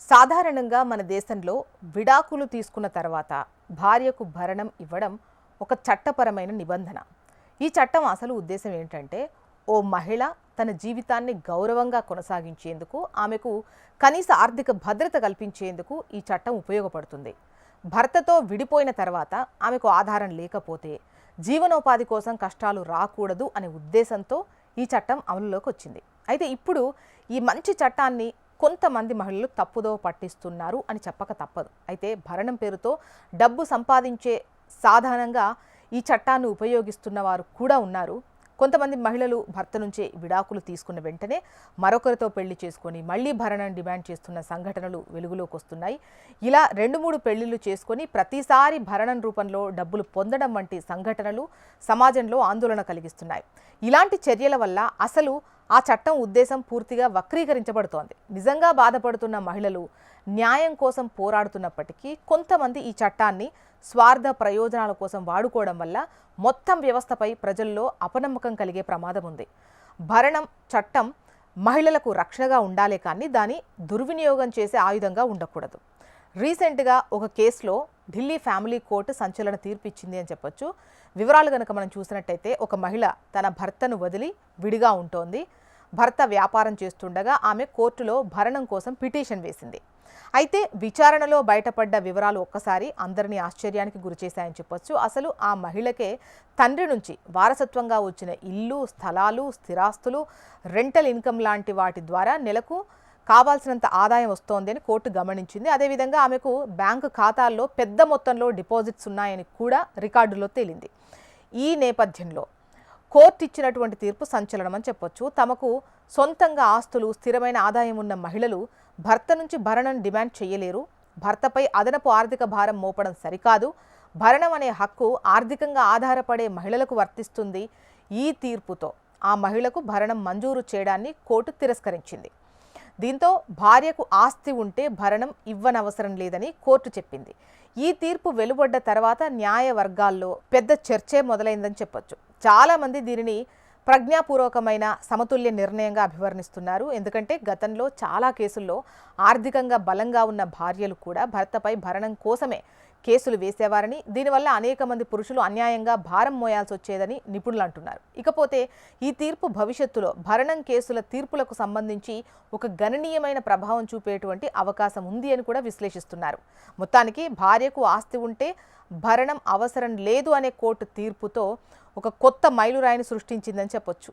సాధారణంగా మన దేశంలో విడాకులు తీసుకున్న తర్వాత భార్యకు భరణం ఇవ్వడం ఒక చట్టపరమైన నిబంధన. ఈ చట్టం అసలు ఉద్దేశం ఏంటంటే ఓ మహిళ తన జీవితాన్ని గౌరవంగా కొనసాగించేందుకు, ఆమెకు కనీస ఆర్థిక భద్రత కల్పించేందుకు ఈ చట్టం ఉపయోగపడుతుంది. భర్తతో విడిపోయిన తర్వాత ఆమెకు ఆధారం లేకపోతే జీవనోపాధి కోసం కష్టాలు రాకూడదు అనే ఉద్దేశంతో ఈ చట్టం అమలులోకి వచ్చింది. అయితే ఇప్పుడు ఈ మంచి చట్టాన్ని కొంతమంది మహిళలు తప్పుదో పట్టిస్తున్నారు అని చెప్పక తప్పదు. అయితే భరణం పేరుతో డబ్బు సంపాదించే సాధనంగా ఈ చట్టాన్ని ఉపయోగిస్తున్న వారు కూడా ఉన్నారు. కొంతమంది మహిళలు భర్త నుంచే విడాకులు తీసుకున్న వెంటనే మరొకరితో పెళ్లి చేసుకొని మళ్లీ భరణం డిమాండ్ చేస్తున్న సంఘటనలు వెలుగులోకి వస్తున్నాయి. ఇలా 2-3 పెళ్లిళ్లు చేసుకొని ప్రతిసారి భరణం రూపంలో డబ్బులు పొందడం వంటి సంఘటనలు సమాజంలో ఆందోళన కలిగిస్తున్నాయి. ఇలాంటి చర్యల వల్ల అసలు ఆ చట్టం ఉద్దేశం పూర్తిగా వక్రీకరించబడుతోంది. నిజంగా బాధపడుతున్న మహిళలు న్యాయం కోసం పోరాడుతున్నప్పటికీ కొంతమంది ఈ చట్టాన్ని స్వార్థ ప్రయోజనాల కోసం వాడుకోవడం వల్ల మొత్తం వ్యవస్థపై ప్రజల్లో అపనమ్మకం కలిగే ప్రమాదం ఉంది. భరణం చట్టం మహిళలకు రక్షణగా ఉండాలే కానీ దాన్ని దుర్వినియోగం చేసే ఆయుధంగా ఉండకూడదు. రీసెంట్గా ఒక కేసులో ఢిల్లీ ఫ్యామిలీ కోర్టు సంచలన తీర్పు ఇచ్చింది అని చెప్పొచ్చు. వివరాలు కనుక మనం చూసినట్టయితే ఒక మహిళ తన భర్తను వదిలి విడిగా ఉంటోంది. భర్త వ్యాపారం చేస్తుండగా ఆమె కోర్టులో భరణం కోసం పిటిషన్ వేసింది. అయితే విచారణలో బయటపడ్డ వివరాలు ఒక్కసారి అందరినీ ఆశ్చర్యానికి గురిచేశాయని చెప్పొచ్చు. అసలు ఆ మహిళకే తండ్రి నుంచి వారసత్వంగా వచ్చిన ఇల్లు, స్థలాలు, స్థిరాస్తులు, రెంటల్ ఇన్కమ్ లాంటి వాటి ద్వారా నెలకు కావాల్సినంత ఆదాయం వస్తోంది అని కోర్టు గమనించింది. అదేవిధంగా ఆమెకు బ్యాంకు ఖాతాల్లో పెద్ద మొత్తంలో డిపాజిట్స్ ఉన్నాయని కూడా రికార్డులో తేలింది. ఈ నేపథ్యంలో కోర్టు ఇచ్చినటువంటి తీర్పు సంచలనం అని చెప్పొచ్చు. తమకు సొంతంగా ఆస్తులు, స్థిరమైన ఆదాయం ఉన్న మహిళలు భర్త నుంచి భరణం డిమాండ్ చేయలేరు. భర్తపై అదనపు ఆర్థిక భారం మోపడం సరికాదు. భరణం అనే హక్కు ఆర్థికంగా ఆధారపడే మహిళలకు వర్తిస్తుంది. ఈ తీర్పుతో ఆ మహిళకు భరణం మంజూరు చేయడాన్ని కోర్టు తిరస్కరించింది. దీంతో భార్యకు ఆస్తి ఉంటే భరణం ఇవ్వనవసరం లేదని కోర్టు చెప్పింది. ఈ తీర్పు వెలువడ్డ తర్వాత న్యాయ వర్గాల్లో పెద్ద చర్చే మొదలైందని చెప్పొచ్చు. చాలామంది దీనిని ప్రజ్ఞాపూర్వకమైన సమతుల్య నిర్ణయంగా అభివర్ణిస్తున్నారు. ఎందుకంటే గతంలో చాలా కేసుల్లో ఆర్థికంగా బలంగా ఉన్న భార్యలు కూడా భర్తపై భరణం కోసమే కేసులు వేసేవారని, దీనివల్ల అనేక మంది పురుషులు అన్యాయంగా భారం మోయాల్సి వచ్చేదని నిపుణులు అంటున్నారు. ఇకపోతే ఈ తీర్పు భవిష్యత్తులో భరణం కేసుల తీర్పులకు సంబంధించి ఒక గణనీయమైన ప్రభావం చూపేటువంటి అవకాశం ఉంది అని కూడా విశ్లేషిస్తున్నారు. మొత్తానికి భార్యకు ఆస్తి ఉంటే భరణం అవసరం లేదు అనే కోర్టు తీర్పుతో ఒక కొత్త మైలురాయిని సృష్టించిందని చెప్పొచ్చు.